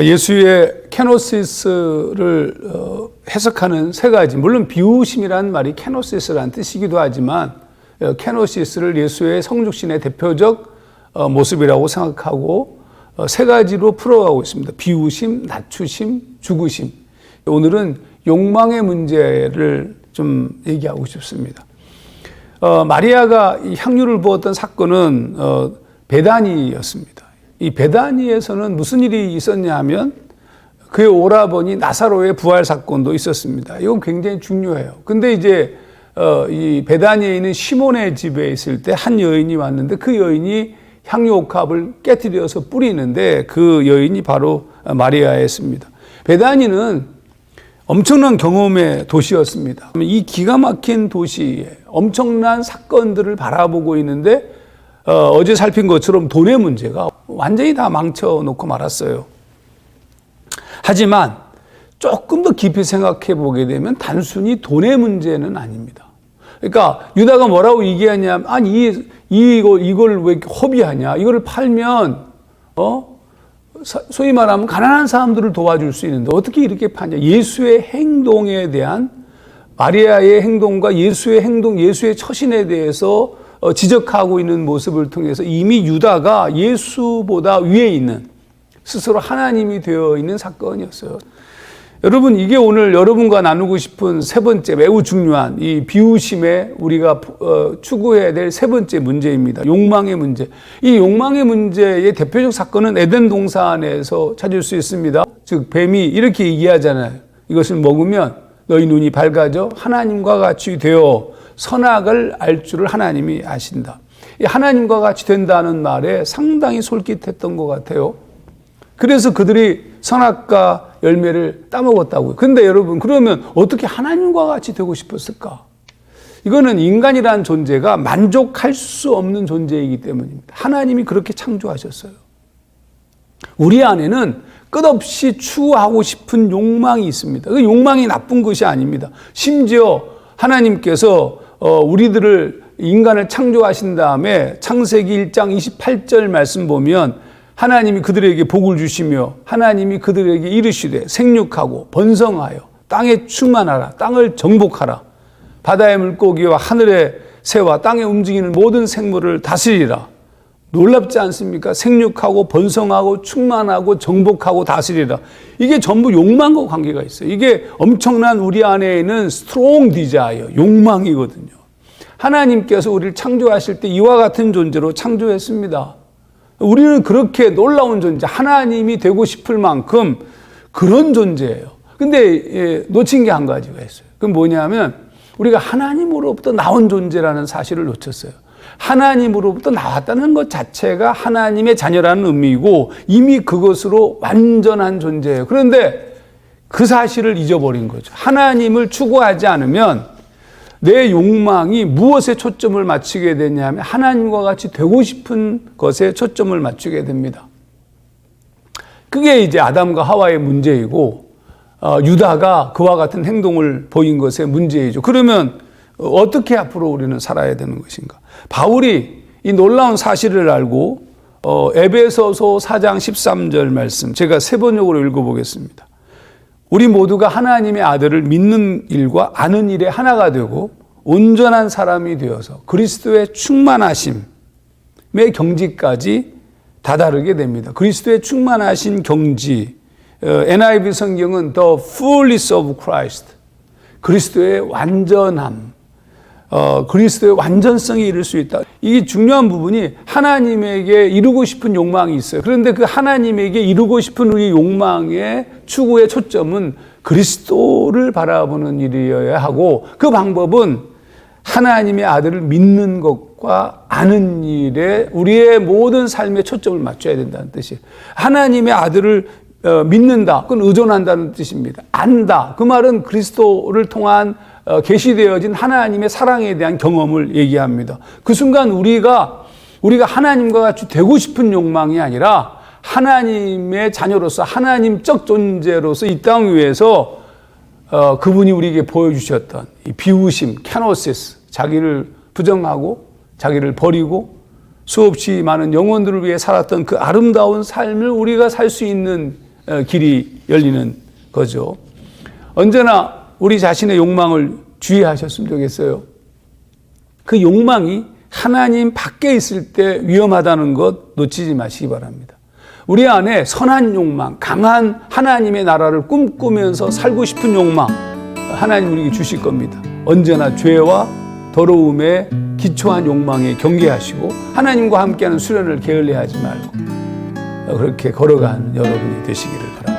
예수의 케노시스를 해석하는 세 가지, 물론 비우심이라는 말이 케노시스라는 뜻이기도 하지만 케노시스를 예수의 성육신의 대표적 모습이라고 생각하고 세 가지로 풀어가고 있습니다. 비우심, 낮추심, 죽으심. 오늘은 욕망의 문제를 좀 얘기하고 싶습니다. 마리아가 이 향유를 부었던 사건은 베다니였습니다. 이 베다니에서는 무슨 일이 있었냐 하면 그의 오라버니 나사로의 부활 사건도 있었습니다. 이건 굉장히 중요해요. 근데 이제 이 베다니에 있는 시몬의 집에 있을 때 한 여인이 왔는데 그 여인이 향유 옥합을 깨뜨려서 뿌리는데 그 여인이 바로 마리아였습니다. 베다니는 엄청난 경험의 도시였습니다. 이 기가 막힌 도시에 엄청난 사건들을 바라보고 있는데 어제 살핀 것처럼 돈의 문제가 완전히 다 망쳐놓고 말았어요. 하지만 조금 더 깊이 생각해 보게 되면 단순히 돈의 문제는 아닙니다. 그러니까 유다가 뭐라고 얘기하냐면 아니 이걸 왜 허비하냐? 이거를 팔면 소위 말하면 가난한 사람들을 도와줄 수 있는데 어떻게 이렇게 파냐? 예수의 행동에 대한 마리아의 행동과 예수의 행동, 예수의 처신에 대해서 지적하고 있는 모습을 통해서 이미 유다가 예수보다 위에 있는 스스로 하나님이 되어 있는 사건이었어요. 여러분, 이게 오늘 여러분과 나누고 싶은 세 번째 매우 중요한 이 비우심에 우리가 추구해야 될 세 번째 문제입니다. 욕망의 문제. 이 욕망의 문제의 대표적 사건은 에덴 동산에서 찾을 수 있습니다. 즉 뱀이 이렇게 얘기하잖아요. 이것을 먹으면 너희 눈이 밝아져 하나님과 같이 되어 선악을 알 줄을 하나님이 아신다. 이 하나님과 같이 된다는 말에 상당히 솔깃했던 것 같아요. 그래서 그들이 선악과 열매를 따먹었다고요. 근데 여러분, 그러면 어떻게 하나님과 같이 되고 싶었을까? 이거는 인간이라는 존재가 만족할 수 없는 존재이기 때문입니다. 하나님이 그렇게 창조하셨어요. 우리 안에는 끝없이 추구하고 싶은 욕망이 있습니다. 그 욕망이 나쁜 것이 아닙니다. 심지어 하나님께서 우리들을 인간을 창조하신 다음에 창세기 1장 28절 말씀 보면 하나님이 그들에게 복을 주시며 하나님이 그들에게 이르시되 생육하고 번성하여 땅에 충만하라, 땅을 정복하라, 바다의 물고기와 하늘의 새와 땅에 움직이는 모든 생물을 다스리라. 놀랍지 않습니까? 생육하고 번성하고 충만하고 정복하고 다스리라. 이게 전부 욕망과 관계가 있어요. 이게 엄청난 우리 안에 있는 스트롱 디자이어, 욕망이거든요. 하나님께서 우리를 창조하실 때 이와 같은 존재로 창조했습니다. 우리는 그렇게 놀라운 존재, 하나님이 되고 싶을 만큼 그런 존재예요. 근데 놓친 게 한 가지가 있어요. 그건 뭐냐면 우리가 하나님으로부터 나온 존재라는 사실을 놓쳤어요. 하나님으로부터 나왔다는 것 자체가 하나님의 자녀라는 의미이고 이미 그것으로 완전한 존재예요. 그런데 그 사실을 잊어버린 거죠. 하나님을 추구하지 않으면 내 욕망이 무엇에 초점을 맞추게 되냐면 하나님과 같이 되고 싶은 것에 초점을 맞추게 됩니다. 그게 이제 아담과 하와의 문제이고 유다가 그와 같은 행동을 보인 것의 문제이죠. 그러면 어떻게 앞으로 우리는 살아야 되는 것인가? 바울이 이 놀라운 사실을 알고 에베소서 4장 13절 말씀 제가 세 번역으로 읽어보겠습니다. 우리 모두가 하나님의 아들을 믿는 일과 아는 일에 하나가 되고 온전한 사람이 되어서 그리스도의 충만하심의 경지까지 다다르게 됩니다. 그리스도의 충만하신 경지, NIV 성경은 The fullness of Christ, 그리스도의 완전함, 그리스도의 완전성에 이를 수 있다. 이게 중요한 부분이 하나님에게 이루고 싶은 욕망이 있어요. 그런데 그 하나님에게 이루고 싶은 우리 욕망의 추구의 초점은 그리스도를 바라보는 일이어야 하고 그 방법은 하나님의 아들을 믿는 것과 아는 일에 우리의 모든 삶의 초점을 맞춰야 된다는 뜻이에요. 하나님의 아들을 믿는다. 그건 의존한다는 뜻입니다. 안다. 그 말은 그리스도를 통한 계시되어진 하나님의 사랑에 대한 경험을 얘기합니다. 그 순간 우리가 하나님과 같이 되고 싶은 욕망이 아니라 하나님의 자녀로서 하나님적 존재로서 이 땅 위에서 그분이 우리에게 보여주셨던 이 비우심, 케노시스, 자기를 부정하고 자기를 버리고 수없이 많은 영혼들을 위해 살았던 그 아름다운 삶을 우리가 살 수 있는 길이 열리는 거죠. 언제나 우리 자신의 욕망을 주의하셨으면 좋겠어요. 그 욕망이 하나님 밖에 있을 때 위험하다는 것 놓치지 마시기 바랍니다. 우리 안에 선한 욕망, 강한 하나님의 나라를 꿈꾸면서 살고 싶은 욕망, 하나님 우리에게 주실 겁니다. 언제나 죄와 더러움에 기초한 욕망에 경계하시고 하나님과 함께하는 수련을 게을리하지 말고 그렇게 걸어가는 여러분이 되시기를 바랍니다.